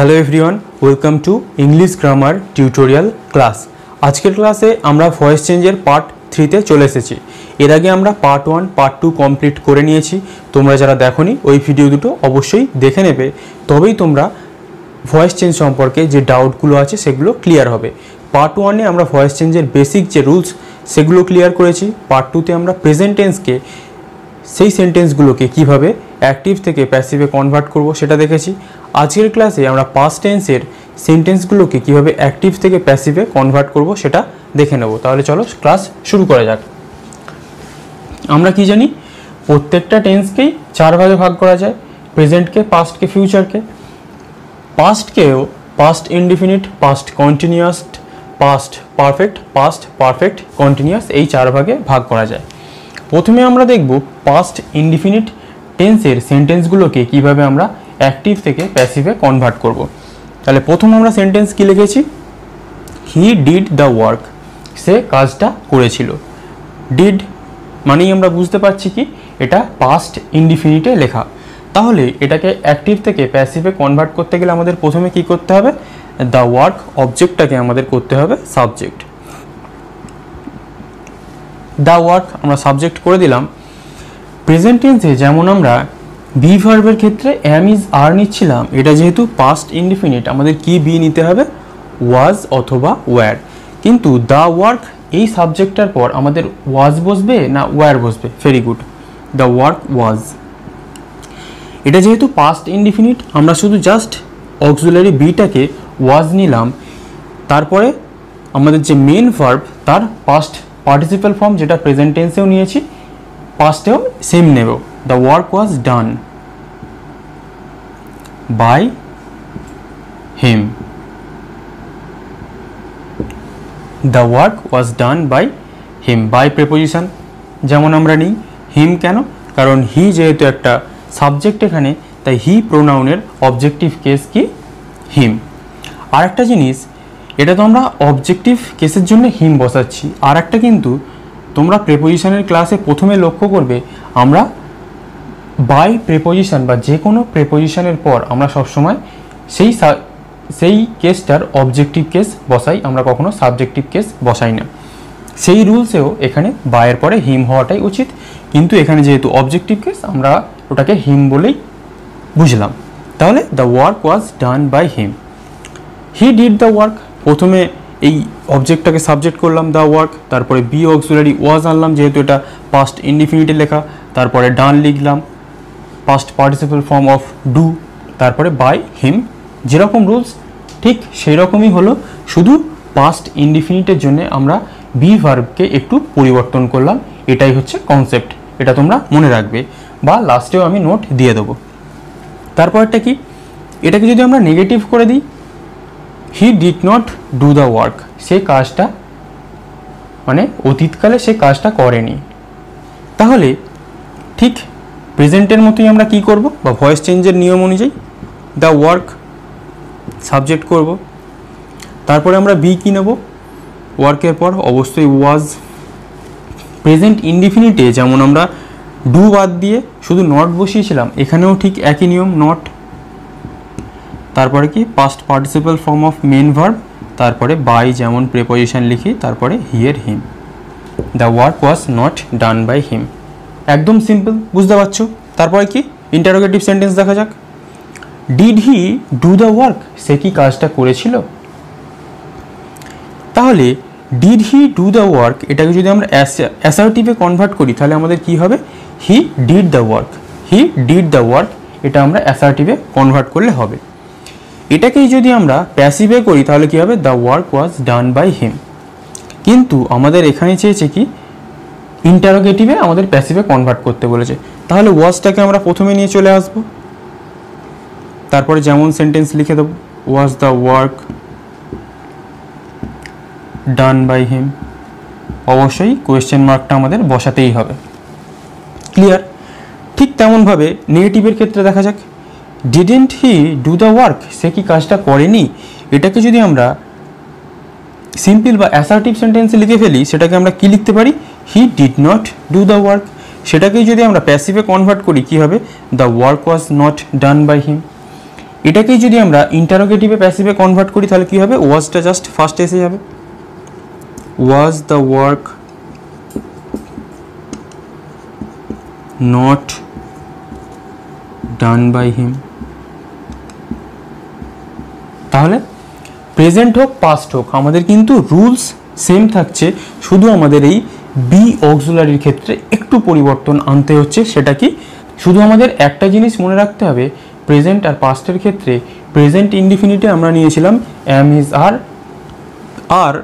Hello everyone, welcome to English grammar tutorial class. আজকের ক্লাসে আমরা ভয়েস চেঞ্জের পার্ট 3তে চলে এসেছি। এর আগে আমরা পার্ট 1 পার্ট 2 কমপ্লিট করে নিয়েছি। তোমরা যারা দেখোনি ওই ভিডিও দুটো অবশ্যই দেখে নেবে, তবেই তোমরা ভয়েস চেঞ্জ সম্পর্কে যে ডাউটগুলো আছে সেগুলো ক্লিয়ার হবে। পার্ট 1-এ আমরা ভয়েস চেঞ্জের বেসিক যে রুলস সেগুলো ক্লিয়ার করেছি। পার্ট 2-তে আমরা প্রেজেন্ট টেন্সকে সেই সেন্টেন্সগুলোকে কিভাবে অ্যাক্টিভ থেকে প্যাসিভে কনভার্ট করব সেটা দেখেছি। আজকের ক্লাসে আমরা পাস্ট টেন্সের সেন্টেন্সগুলোকে কিভাবে অ্যাক্টিভ থেকে প্যাসিভে কনভার্ট করব সেটা দেখে নেব। তাহলে চলো ক্লাস শুরু করা যাক। আমরা কি জানি, প্রত্যেকটা টেন্সকেই 4 ভাগে ভাগ করা যায়, প্রেজেন্টকে, পাস্টকে, ফিউচারকে। পাস্টকেও past indefinite, past continuous, past perfect, past perfect continuous, এই 4 ভাগে ভাগ করা যায়। প্রথমে আমরা দেখব পাস্ট ইনডিফিনিট টেন্সের সেন্টেন্সগুলোকে কিভাবে আমরা অ্যাক্টিভ থেকে প্যাসিভে কনভার্ট করব। তাহলে প্রথম আমরা সেন্টেন্স কি লিখেছি, হি ডিড দ্য ওয়ার্ক, সে কাজটা করেছিল। ডিড মানেই আমরা বুঝতে পারছি কি এটা পাস্ট ইনডিফিনিটে লেখা। তাহলে এটাকে অ্যাক্টিভ থেকে প্যাসিভে কনভার্ট করতে গেলে আমাদের প্রথমে কি করতে হবে, দ্য ওয়ার্ক অবজেক্টটাকে আমাদের করতে হবে সাবজেক্ট। দ্য ওয়ার্ক আমরা সাবজেক্ট করে দিলাম। প্রেজেন্ট টেন্সে যেমন আমরা বি ভার্বের ক্ষেত্রে অ্যাম ইজ আর নিচ্ছিলাম, এটা যেহেতু পাস্ট ইনডিফিনিট আমাদের কি বি নিতে হবে, ওয়াজ অথবা ওয়্যার। কিন্তু দ্য ওয়ার্ক এই সাবজেক্টটার পর আমাদের ওয়াজ বসবে না ওয়্যার বসবে? ভেরি গুড, দ্য ওয়ার্ক ওয়াজ। এটা যেহেতু পাস্ট ইনডিফিনিট আমরা শুধু জাস্ট অক্সিলারি বিটাকে ওয়াজ নিলাম, তারপরে আমাদের যে মেন ভার্ব তার পাস্ট পার্টিসিপাল ফর্ম যেটা প্রেজেন্ট টেন্সেও নিয়েছি, পাস্টেও সেম নেব। The work was done by him. The work was done by him. By preposition যেমন আমরা নিই, হিম কেন? কারণ হি যেহেতু একটা সাবজেক্ট এখানে, তাই হি প্রোনাউনের অবজেক্টিভ কেস কি হিম। আর একটা জিনিস, এটা তো আমরা অবজেক্টিভ কেসের জন্য হিম বসাচ্ছি। আর একটা কিন্তু তোমরা প্রেপোজিশনের ক্লাসে প্রথমে লক্ষ্য করবে, আমরা বাই প্রেপোজিশন বা যে কোনো প্রেপোজিশনের পর আমরা সবসময় সেই কেসটার অবজেক্টিভ কেস বসাই, আমরা কখনো সাবজেক্টিভ কেস বসাই না। সেই রুলসেও এখানে বাইয়ের পরে হিম হওয়াটাই উচিত, কিন্তু এখানে যেহেতু অবজেক্টিভ কেস আমরা ওটাকে হিম বলেই বুঝলাম। তাহলে the work was done by him. He did the work, প্রথমে এই অবজেক্টটাকে সাবজেক্ট করলাম দ্য ওয়ার্ক, তারপরে বি অক্সিলারি ওয়াজ আনলাম যেহেতু এটা পাস্ট ইনডিফিনিটে লেখা, তারপরে ডান লিখলাম past participle form of do, তারপরে বাই হিম। যেরকম রুলস ঠিক সেই রকমই হলো, শুধু পাস্ট ইনডিফিনিটের জন্য আমরা বি ভার্বকে একটু পরিবর্তন করলাম। এটাই হচ্ছে কনসেপ্ট, এটা তোমরা মনে রাখবে বা লাস্টেও আমি নোট দিয়ে দেবো। তারপরটা কি, এটাকে যদি আমরা নেগেটিভ করে দিই, he did not do the work, সে কাজটা মানে অতীতকালে সে কাজটা করেনি। তাহলে ঠিক প্রেজেন্টের মতোই আমরা কি করব, বা ভয়েস চেঞ্জের নিয়ম অনুযায়ী দ্য ওয়ার্ক সাবজেক্ট করব, তারপরে আমরা বি কি নেব, ওয়ার্কের পর অবশ্যই ওয়াজ। প্রেজেন্ট ইনডিফিনিটে যেমন আমরা ডু বাদ দিয়ে শুধু নট বসিয়েছিলাম, এখানেও ঠিক একই নিয়ম, নট। তারপরে কি past participle form of main verb, তারপরে বাই যেমন প্রেপোজিশন লিখি, তারপরে here him. The work was not done by him. একদম সিম্পল, বুঝতে পারছো? তারপরে কি ইন্টারোগেটিভ সেন্টেন্স দেখা যাক। Did he do the work, সে কি কাজটা করেছিল? তাহলে did he do the work এটাকে যদি আমরা অ্যাসার্টিভে কনভার্ট করি তাহলে আমাদের কি হবে, হি did the work. He did the work এটা আমরা অ্যাসার্টিভে কনভার্ট করলে হবে। এটাকেই যদি আমরা প্যাসিভে করি তাহলে কি হবে, the work was done by him. কিন্তু আমাদের এখানে চেয়েছে কি ইন্টারোগেটিভে আমাদের প্যাসিভে কনভার্ট করতে বলেছে। তাহলে ওয়াজটাকে আমরা প্রথমে নিয়ে চলে আসব, তারপরে যেমন সেন্টেন্স লিখে দেবো, was the work done by him. অবশ্যই কোয়েশ্চেন মার্কটা আমাদের বসাতেই হবে। ক্লিয়ার? ঠিক তেমনভাবে নেগেটিভের ক্ষেত্রে দেখা যাক, didn't he do the work, সে কি কাজটা করেনি। এটাকে যদি আমরা সিম্পল বা অ্যাসার্টিভ সেন্টেন্সে লিখে ফেলি, সেটাকে আমরা কি লিখতে পারি, he did not do the work. সেটাকেই যদি আমরা প্যাসিভে কনভার্ট করি কি হবে, the work was not done by him. এটাকেই যদি আমরা ইন্টারোগেটিভে প্যাসিভে কনভার্ট করি তাহলে কি হবে, ওয়াজটা জাস্ট ফার্স্টে এসে যাবে, was the work not done by him. তাহলে প্রেজেন্ট হোক পাস্ট হোক আমাদের কিন্তু রুলস সেম থাকছে, শুধু আমাদের এই বি অক্সিলারির ক্ষেত্রে একটু পরিবর্তন আনতে হচ্ছে। সেটা কি, শুধু আমাদের একটা জিনিস মনে রাখতে হবে, প্রেজেন্ট আর পাস্টের ক্ষেত্রে প্রেজেন্ট ইনডিফিনিটে আমরা নিয়েছিলাম এম ইজ আর, আর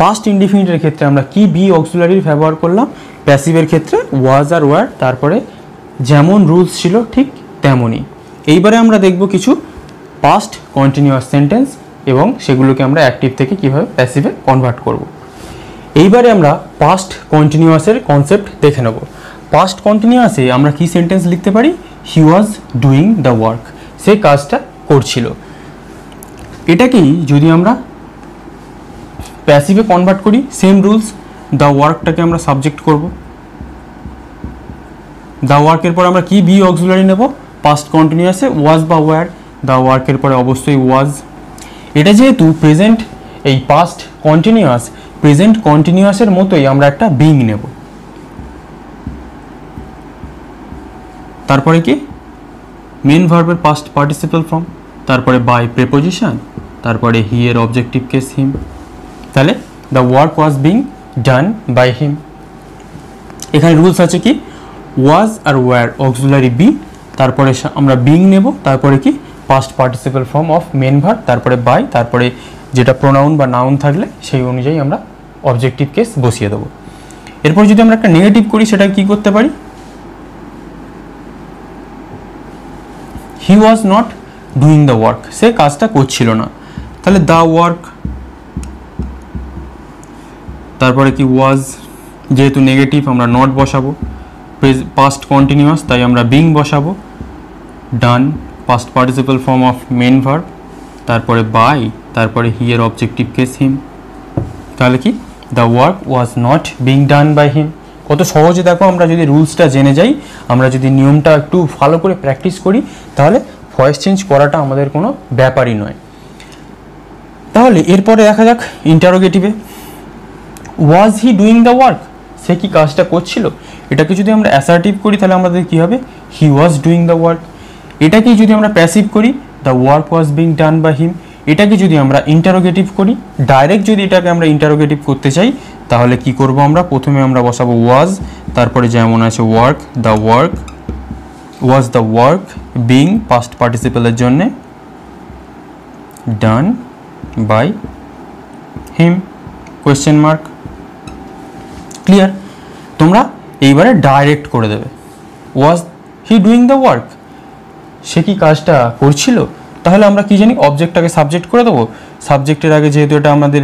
পাস্ট ইনডিফিনিটের ক্ষেত্রে আমরা কি বি অক্সিলারির ব্যবহার করলাম, প্যাসিভের ক্ষেত্রে ওয়াজ আর ওয়ার, তারপরে যেমন রুলস ছিল ঠিক তেমনই। এইবারে আমরা দেখব কিছু পাস্ট কন্টিনিউয়াস সেন্টেন্স এবং সেগুলোকে আমরা অ্যাক্টিভ থেকে কীভাবে প্যাসিভে কনভার্ট করব। এইবারে আমরা পাস্ট কন্টিনিউয়াসের কনসেপ্ট দেখে নেব। পাস্ট কন্টিনিউয়াসে আমরা কি সেন্টেন্স লিখতে পারি, he was doing the work, সে কাজটা করছিল। এটাকেই যদি আমরা প্যাসিভে কনভার্ট করি, সেম রুলস, দ্য ওয়ার্কটাকে আমরা সাবজেক্ট করব, দ্য ওয়ার্কের পর আমরা কি বি অক্সিলারি নেব, পাস্ট কন্টিনিউয়াসে ওয়াজ বা ওয়ার, দ্য ওয়ার্কের পরে অবশ্যই ওয়াজ। এটা যেহেতু প্রেজেন্ট, এই পাস্ট কন্টিনিউয়াস প্রেজেন্ট কন্টিনিউয়াসের মতোই আমরা একটা বিং নেব। তারপরে কি, মেন ভার্বের পাস্ট পার্টিসিপাল ফর্ম, তারপরে বাই প্রিপোজিশন, তারপরে হি এর অবজেক্টিভ কেস হিম। তাহলে the work was being done by him. এখানে রুলস আছে কি, ওয়াজ আর ওয়ার অক্সিলারি বি, তারপরে আমরা বিং নেব, তারপরে কি past participle form of main verb, তারপরে বাই, তারপরে যেটা প্রোনাউন বা নাউন থাকলে সেই অনুযায়ী আমরা অবজেক্টিভ কেস বসিয়ে দেবো। এরপর যদি আমরা একটা নেগেটিভ করি, সেটা কি করতে পারি, he was not doing the work, সে কাজটা করছিল না। তাহলে দ্য ওয়ার্ক, তারপরে কি ওয়াজ, যেহেতু নেগেটিভ আমরা নট বসাবো, পাস্ট কন্টিনিউয়াস তাই আমরা বিং বসাবো, done past participle form of main verb, তারপরে বাই, তারপরে হি এর অবজেক্টিভ কেস হিম। তাহলে কি, the work was not being done by him. কত সহজে দেখো, আমরা যদি রুলসটা জেনে যাই, আমরা যদি নিয়মটা একটু ভালো করে প্র্যাকটিস করি, তাহলে ভয়েস চেঞ্জ করাটা আমাদের কোনো ব্যাপারই নয়। তাহলে এরপরে দেখা যাক ইন্টারোগেটিভে, ওয়াজ হি ডুইং দ্য ওয়ার্ক, সে কি কাজটা করছিল। এটাকে যদি আমরা অ্যাসার্টিভ করি তাহলে আমাদের কি হবে, he was doing the work. এটাকে যদি আমরা প্যাসিভ করি, the work was being done by him. এটাকে যদি আমরা ইন্টারোগেটিভ করি, ডাইরেক্ট যদি এটাকে আমরা ইন্টারোগেটিভ করতে চাই, তাহলে কি করব আমরা, প্রথমে আমরা বসাবো ওয়াজ, তারপরে যেমন আছে work, the work was the work being past পার্টিসিপালের জন্যে done by him, question mark. Clear? তোমরা এইবারে ডাইরেক্ট করে দেবে, was he doing the work, সে কি কাজটা করছিল। তাহলে আমরা কি জানি, অবজেক্টটাকে সাবজেক্ট করে দেবো। সাবজেক্টের আগে যেহেতু এটা আমাদের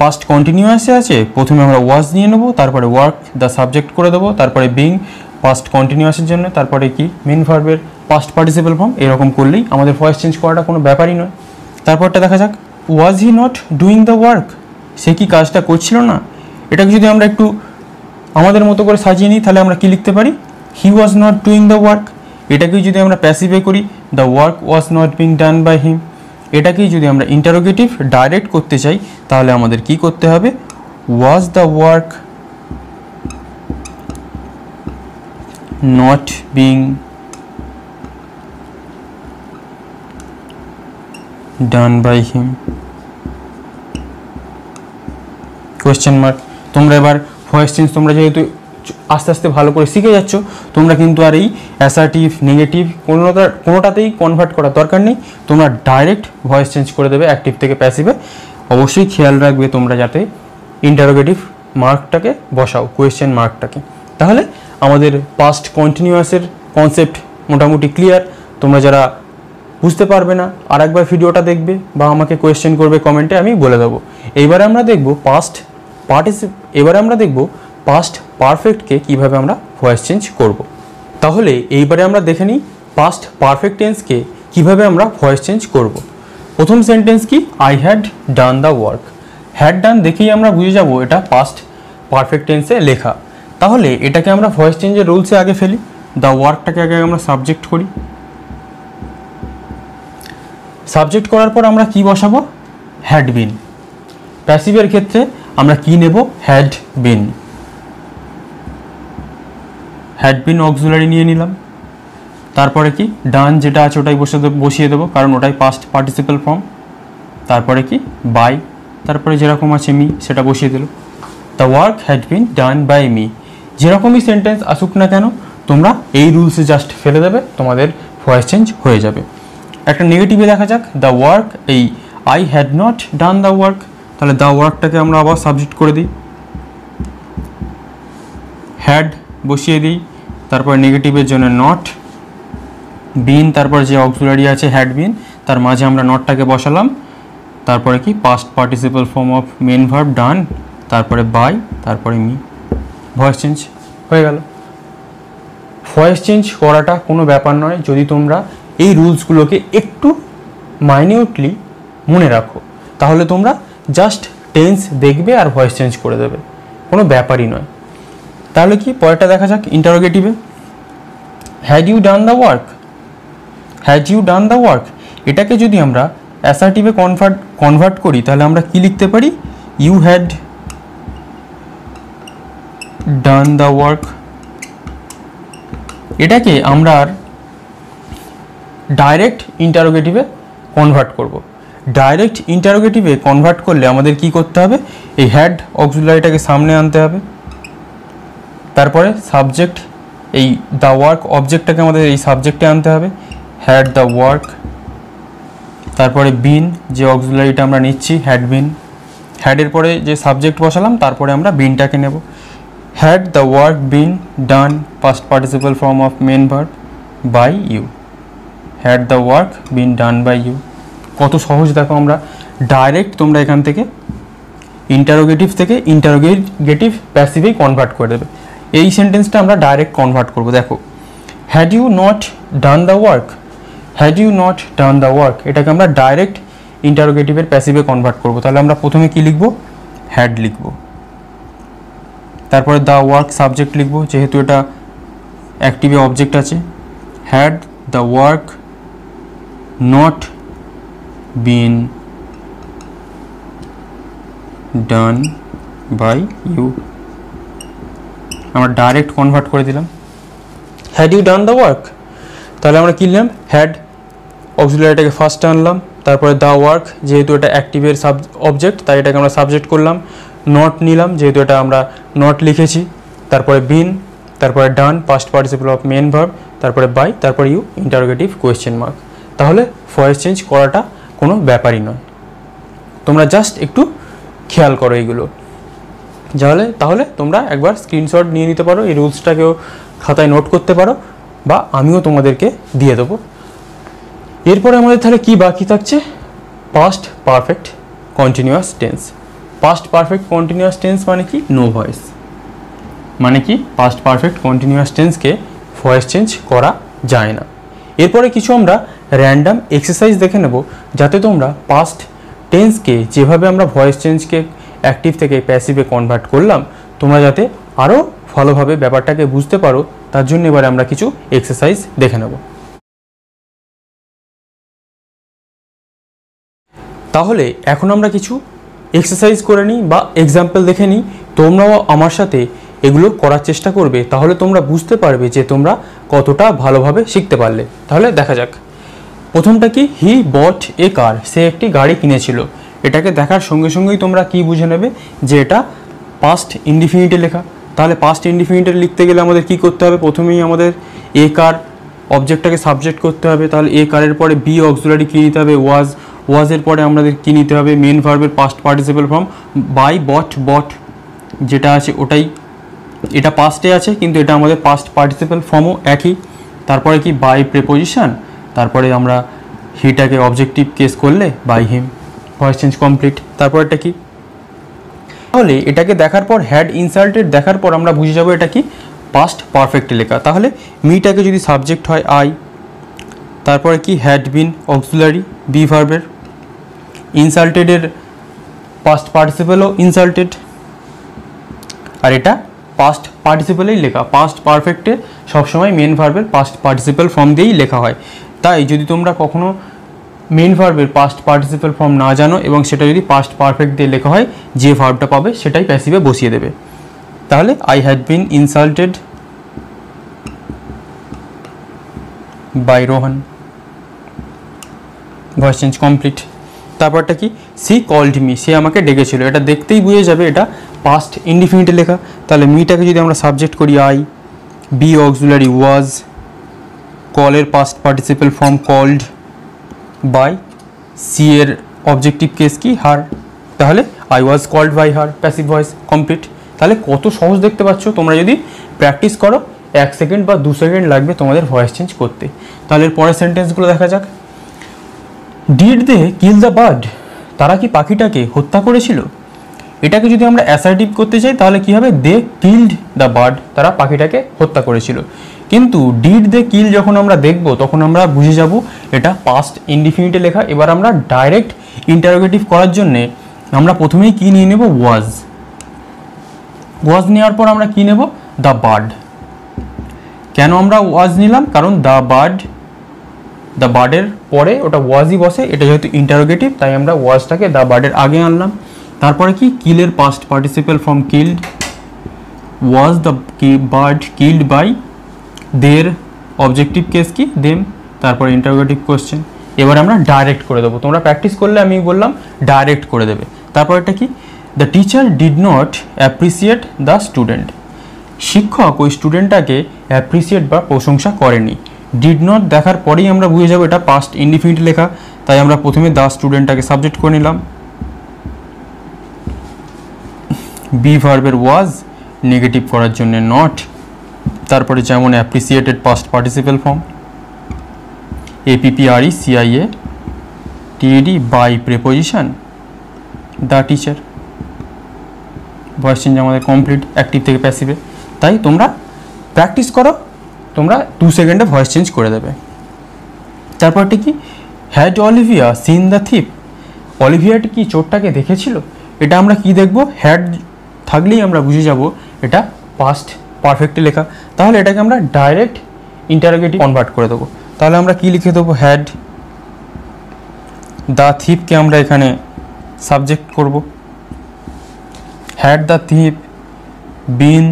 পাস্ট কন্টিনিউয়াসে আছে, প্রথমে আমরা ওয়াজ নিয়ে নেবো, তারপরে ওয়ার্ক দ্য সাবজেক্ট করে দেবো, তারপরে বিং পাস্ট কন্টিনিউয়াসের জন্য, তারপরে কি মেন ভার্বের পাস্ট পার্টিসিপাল ফর্ম। এরকম করলেই আমাদের ভয়েস চেঞ্জ করাটা কোনো ব্যাপারই নয়। তারপরটা দেখা যাক, was he not doing the work, সে কি কাজটা করছিল না। এটাকে যদি আমরা একটু আমাদের মতো করে সাজিয়ে নিই, তাহলে আমরা কি লিখতে পারি, he was not doing the work. এটাকেই যদি আমরা প্যাসিভে করি, the work was not being done by him. এটাকেই যদি আমরা ইন্টারোগেটিভ ডাইরেক্ট করতে চাই, তাহলে আমাদের কি করতে হবে, was the work not being done by him, question mark. তোমরা এবার ভয়েস চেঞ্জ, তোমরা যেহেতু আস্তে আস্তে ভালো করে শিখে যাচ্ছ, তোমরা কিন্তু আর এই অ্যাসার্টিভ নেগেটিভ কোনোটাতেই কনভার্ট করার দরকার নেই। তোমরা ডাইরেক্ট ভয়েস চেঞ্জ করে দেবে অ্যাক্টিভ থেকে প্যাসিভে। অবশ্যই খেয়াল রাখবে তোমরা যাতে ইন্টারোগেটিভ মার্কটাকে বসাও, কোয়েশ্চেন মার্কটাকে। তাহলে আমাদের পাস্ট কন্টিনিউয়াসের কনসেপ্ট মোটামুটি ক্লিয়ার। তোমরা যারা বুঝতে পারবে না, আর একবার ভিডিওটা দেখবে বা আমাকে কোয়েশ্চেন করবে কমেন্টে, আমি বলে দেবো। এবারে আমরা দেখব পাস্ট পারফেক্টকে কিভাবে আমরা ভয়েস চেঞ্জ করব। তাহলে এইবারে আমরা দেখে নিই পাস্ট পারফেক্ট টেন্সকে কিভাবে আমরা ভয়েস চেঞ্জ করব। প্রথম সেন্টেন্স কি, I had done the work. Had done দেখেই আমরা বুঝে যাব এটা পাস্ট পারফেক্ট টেন্সে লেখা। তাহলে এটাকে আমরা ভয়েস চেঞ্জের রুলসে আগে ফেলি। দ্য ওয়ার্কটাকে আগে আমরা সাবজেক্ট করি, সাবজেক্ট করার পর আমরা কি বসাবো? Had been. প্যাসিভের ক্ষেত্রে আমরা কি নেব? Had been. Had been auxiliary নিয়ে নিলাম। তারপরে কি ডান যেটা আছে ওটাই বসিয়ে দেবো, কারণ ওটাই পাস্ট পার্টিসিপাল ফর্ম। তারপরে কি বাই, তারপরে যেরকম আছে মি সেটা বসিয়ে দিল। The work had been done by me. যেরকমই সেন্টেন্স আসুক না কেন তোমরা এই রুলসে জাস্ট ফেলে দেবে, তোমাদের ভয়েস চেঞ্জ হয়ে যাবে। একটা নেগেটিভে দেখা যাক, দ্য ওয়ার্ক, এই I had not done the work, তাহলে দ্য ওয়ার্কটাকে আমরা আবার সাবজেক্ট করে দিই, হ্যাড বসিয়ে দিই, তারপর নেগেটিভের জন্য নট, বিন, তারপর যে অক্সিলারি আছে হ্যাড বিন তার মাঝে আমরা নটটাকে বসালাম, তারপরে কি past participle form of main verb done, তারপরে বাই, তারপরে মি। ভয়েস চেঞ্জ হয়ে গেল। ভয়েস চেঞ্জ করাটা কোনো ব্যাপার নয় যদি তোমরা এই রুলসগুলোকে একটু মাইনিউটলি মনে রাখো, তাহলে তোমরা জাস্ট টেন্স দেখবে আর ভয়েস চেঞ্জ করে দেবে, কোনো ব্যাপারই নয়। তাহলে কি পরেরটা দেখা যাক ইন্টারোগেটিভে, had you done the work. Had you done the work এটাকে যদি আমরা অ্যাসার্টিভে কনভার্ট করি তাহলে আমরা কি লিখতে পারি? You had done the work. এটাকে আমরা আর ডাইরেক্ট ইন্টারোগেটিভে কনভার্ট করব। ডাইরেক্ট ইন্টারোগেটিভে কনভার্ট করলে আমাদের কি করতে হবে? এই হ্যাড অক্সিলারিটাকে সামনে আনতে হবে, তারপরে সাবজেক্ট, এই দ্য ওয়ার্ক অবজেক্টটাকে আমাদের এই সাবজেক্টে আনতে হবে, হ্যাড দ্য ওয়ার্ক, তারপরে বিন যে অক্সিলারিটা আমরা নিচ্ছি হ্যাড বিন, হ্যাডের পরে যে সাবজেক্ট বসালাম তারপরে আমরা বিনটাকে নেব, had the work been done past participle form of main verb by you. Had the work been done by you. কত সহজ দেখো, আমরা ডাইরেক্ট তোমরা এখান থেকে ইন্টারোগেটিভ থেকে ইন্টারোগেটিভ প্যাসিভেই কনভার্ট করে দেবে। এই সেন্টেন্সটা আমরা ডাইরেক্ট কনভার্ট করব। দেখো, had you not done the work, had you not done the work এটাকে আমরা ডাইরেক্ট ইন্টারোগেটিভের প্যাসিভে কনভার্ট করব। তাহলে আমরা প্রথমে কি লিখব? হ্যাড লিখব, তারপরে দ্য ওয়ার্ক সাবজেক্ট লিখব, যেহেতু এটা অ্যাক্টিভে অবজেক্ট আছে, had the work not been done by you. আমরা ডাইরেক্ট কনভার্ট করে দিলাম, had you done the work. তাহলে আমরা কি নিলাম? হ্যাড অক্সিলারিটাকে ফার্স্ট আনলাম, তারপরে দ্য ওয়ার্ক যেহেতু এটা অ্যাক্টিভের অবজেক্ট তাই এটাকে আমরা সাবজেক্ট করলাম, নট নিলাম যেহেতু এটা আমরা নট লিখেছি, তারপরে বিন, তারপরে done past participle of main verb, তারপরে বাই, তারপরে ইউ ইন্টারোগেটিভ কোয়েশ্চেন মার্ক। তাহলে ভয়েস চেঞ্জ করাটা কোনো ব্যাপারই নয়, তোমরা জাস্ট একটু খেয়াল করো এইগুলো। তাহলে তোমরা একবার স্ক্রিনশট নিয়ে নিতে পারো, এই রুলসটাকেও খাতায় নোট করতে পারো, বা আমিও তোমাদেরকে দিয়ে দেবো। এরপরে আমাদের তাহলে কি বাকি থাকছে? Past perfect continuous tense. Past perfect continuous tense মানে কি? No voice. মানে কি? পাস্ট পারফেক্ট কন্টিনিউয়াস টেন্সকে ভয়েস চেঞ্জ করা যায় না। এরপরে কিছু আমরা র্যান্ডাম এক্সারসাইজ দেখে নেব, যাতে তোমরা পাস্ট টেন্সকে যেভাবে আমরা ভয়েস চেঞ্জকে অ্যাক্টিভ থেকে প্যাসিভে কনভার্ট করলাম, তোমরা যাতে আরও ভালোভাবে ব্যাপারটাকে বুঝতে পারো, তার জন্য এবারে আমরা কিছু এক্সারসাইজ দেখে নেব। তাহলে এখন আমরা কিছু এক্সারসাইজ করে নিই বা এক্সাম্পল দেখে নিই, তোমরাও আমার সাথে এগুলো করার চেষ্টা করবে, তাহলে তোমরা বুঝতে পারবে যে তোমরা কতটা ভালোভাবে শিখতে পারলে। তাহলে দেখা যাক। প্রথমটা কি? হি বট এ কার, সে একটি গাড়ি কিনেছিল। এটাকে দেখার সঙ্গে সঙ্গেই তোমরা কি বুঝে নেবে যে এটা পাস্ট ইনডিফিনিটে লেখা। তাহলে পাস্ট ইনডিফিনিটে লিখতে গেলে আমাদের কি করতে হবে? প্রথমেই আমাদের এ কার অবজেক্টটাকে সাবজেক্ট করতে হবে, তাহলে এ কারের পরে বি অক্সিলারি কী নিতে হবে? ওয়াজের পরে আমাদের কী নিতে হবে? মেন ভার্বের পাস্ট পার্টিসিপাল ফর্ম বাই বট যেটা আছে ওটাই, এটা পাস্টে আছে কিন্তু এটা আমাদের পাস্ট পার্টিসিপাল ফর্মও একই। তারপরে কি? বাই প্রিপোজিশন, তারপরে আমরা হিটাকে অবজেক্টিভ কেস করলে by him, voice change complete. তারপরটা কি? তাহলে এটাকে দেখার পর হ্যাড ইনসাল্টেড দেখার পর আমরা বুঝে যাব এটা কি? পাস্ট পারফেক্টে লেখা। তাহলে মিটাকে যদি সাবজেক্ট হয় আই, তারপরে কি? হ্যাড বিন অক্সিলারি বি ভার্বের, ইনসাল্টেডের পাস্ট পার্টিসিপালও ইনসাল্টেড, আর এটা পাস্ট পার্টিসিপালেই লেখা। পাস্ট পারফেক্টে সবসময় মেন ভার্বের পাস্ট পার্টিসিপাল ফর্ম দিয়েই লেখা হয়। তাই যদি তোমরা কখনো মেন ভার্বের পাস্ট পার্টিসিপাল ফর্ম না জানো এবং সেটা যদি পাস্ট পারফেক্ট দিয়ে লেখা হয়, যে ভার্বটা পাবে সেটাই প্যাসিভে বসিয়ে দেবে। তাহলে I had been insulted by Rohan, voice change complete. তারপরটা কি, সি কল্ড মি, সে আমাকে ডেকেছিল, এটা দেখতেই বুঝে যাবে এটা পাস্ট ইনডিফিনিটে লেখা। তাহলে মিটাকে যদি আমরা সাবজেক্ট করি আই, বি অক্সিলারি ওয়াজ, কলের past participle form called, by C এর অবজেক্টিভ কেস কি হার, তাহলে I was called by her, passive voice complete. তাহলে কত সহজ দেখতে পাচ্ছ, তোমরা যদি প্র্যাকটিস করো 1 সেকেন্ড বা 2 সেকেন্ড লাগবে তোমাদের ভয়েস চেঞ্জ করতে। তাহলে পরের সেন্টেন্সগুলো দেখা যাক। Did they kill the bird, তারা কি পাখিটাকে হত্যা করেছিল? এটাকে যদি আমরা অ্যাসার্টিভ করতে চাই তাহলে কি হবে, দে কিল্ড দ্য বার্ড, তারা পাখিটাকে হত্যা করেছিল। কিন্তু ডিড দে কিল যখন আমরা দেখব তখন আমরা বুঝে যাব এটা পাস্ট ইনডিফিনিটে লেখা। এবার আমরা ডাইরেক্ট ইন্টারোগেটিভ করার জন্যে আমরা প্রথমেই কি নিয়ে নেব, ওয়াজ। ওয়াজ নেওয়ার পর আমরা কি নেব, দ্য বার্ড। কেন আমরা ওয়াজ নিলাম, কারণ দ্য বার্ডের পরে ওটা ওয়াজই বসে, এটা যেহেতু ইন্টারোগেটিভ তাই আমরা ওয়াজটাকে দ্য বার্ডের আগে আনলাম। তারপরে কি, কিলের past participle form killed, was the bird killed by, দের অবজেক্টিভ কেস কি দেম, তারপরে ইন্টারোগেটিভ কোশ্চেন। এবার আমরা ডাইরেক্ট করে দেবো, তোমরা প্র্যাকটিস করলে আমি বললাম ডাইরেক্ট করে দেবে। তারপরটা কি, the teacher did not appreciate the student, শিক্ষক ওই স্টুডেন্টটাকে অ্যাপ্রিসিয়েট বা প্রশংসা করেনি। ডিড নট দেখার পরেই আমরা বুঝে যাবো এটা পাস্ট ইনডিফিনিট লেখা, তাই আমরা প্রথমে দ্য স্টুডেন্টটাকে সাবজেক্ট করে নিলাম। বি ভার্বের ওয়াজ নেগেটিভ করার জন্য নট, তারপরে যেমন appreciated past participle form APPRE CIA TED by preposition the teacher, voice change আমাদের কমপ্লিট অ্যাক্টিভ থেকে প্যাসিভে। তাই তোমরা প্র্যাকটিস করো, তোমরা 2 সেকেন্ডে ভয়েস চেঞ্জ করে দেবে। তারপরটি কি, had Olivia seen the thief, অলিভিয়াটি কি চোরটাকে দেখেছিল? এটা আমরা কি দেখব, হ্যাড থাকলেই আমরা বুঝে যাব এটা পাস্ট পারফেক্টলি লেখা। তাহলে এটাকে আমরা ডাইরেক্ট ইন্টারোগেটিভ কনভার্ট করে দেবো। তাহলে আমরা কি লিখে দেবো, হ্যাড, দ্য থিপকে আমরা এখানে সাবজেক্ট করব, had the thief been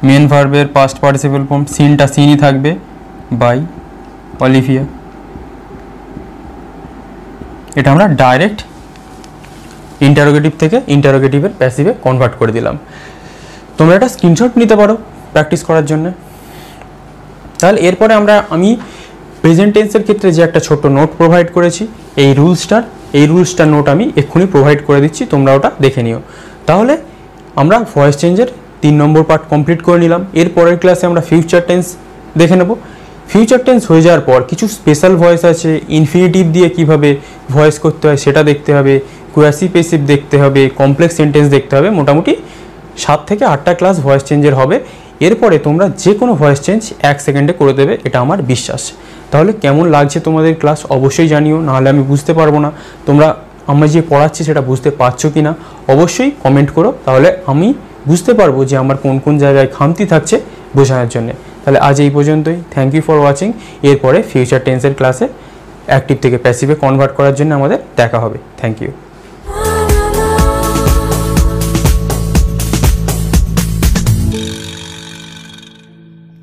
main ভার্বের পাস্ট পার্টিসিপাল ফর্ম, সিনটা সিনই থাকবে বাই অলিভিয়া। এটা আমরা ডাইরেক্ট ইন্টারোগেটিভ থেকে ইন্টারোগেটিভের প্যাসিভে কনভার্ট করে দিলাম। তোমরা এটা স্ক্রিনশট নিতে পারো প্র্যাকটিস করার জন্য। তাহলে এরপরে আমি প্রেজেন্ট টেন্সের ক্ষেত্রে যে একটা ছোট্ট নোট প্রোভাইড করেছি, এই রুলসটার নোট আমি এক্ষুনি প্রোভাইড করে দিচ্ছি, তোমরা ওটা দেখে নিও। তাহলে আমরা ভয়েস চেঞ্জের 3 নম্বর পার্ট কমপ্লিট করে নিলাম। এর পরের ক্লাসে আমরা ফিউচার টেন্স দেখে নেব। ফিউচার টেন্স হয়ে যাওয়ার পর কিছু স্পেশাল ভয়েস আছে, ইনফিনিটিভ দিয়ে কিভাবে ভয়েস করতে হয় সেটা দেখতে হবে, কোয়াসি পেসিভ দেখতে হবে, কমপ্লেক্স সেন্টেন্স দেখতে হবে। মোটামুটি 7 থেকে 8টা ক্লাস ভয়েস চেঞ্জের হবে। এরপরে তোমরা যে কোনো ভয়েস চেঞ্জ 1 সেকেন্ডে করে দেবে, এটা আমার বিশ্বাস। তাহলে কেমন লাগছে তোমাদের ক্লাস অবশ্যই জানিও, নাহলে আমি বুঝতে পারবো না তোমরা আমরা যে পড়াচ্ছি সেটা বুঝতে পারছো কি না। অবশ্যই কমেন্ট করো, তাহলে আমি বুঝতে পারবো যে আমার কোন কোন জায়গায় খামতি থাকছে বোঝানোর জন্য। তাহলে আজ এই পর্যন্তই, থ্যাংক ইউ ফর ওয়াচিং। এরপরে ফিউচার টেন্সের ক্লাসে অ্যাক্টিভ থেকে প্যাসিভে কনভার্ট করার জন্য আমাদের দেখা হবে। Thank you.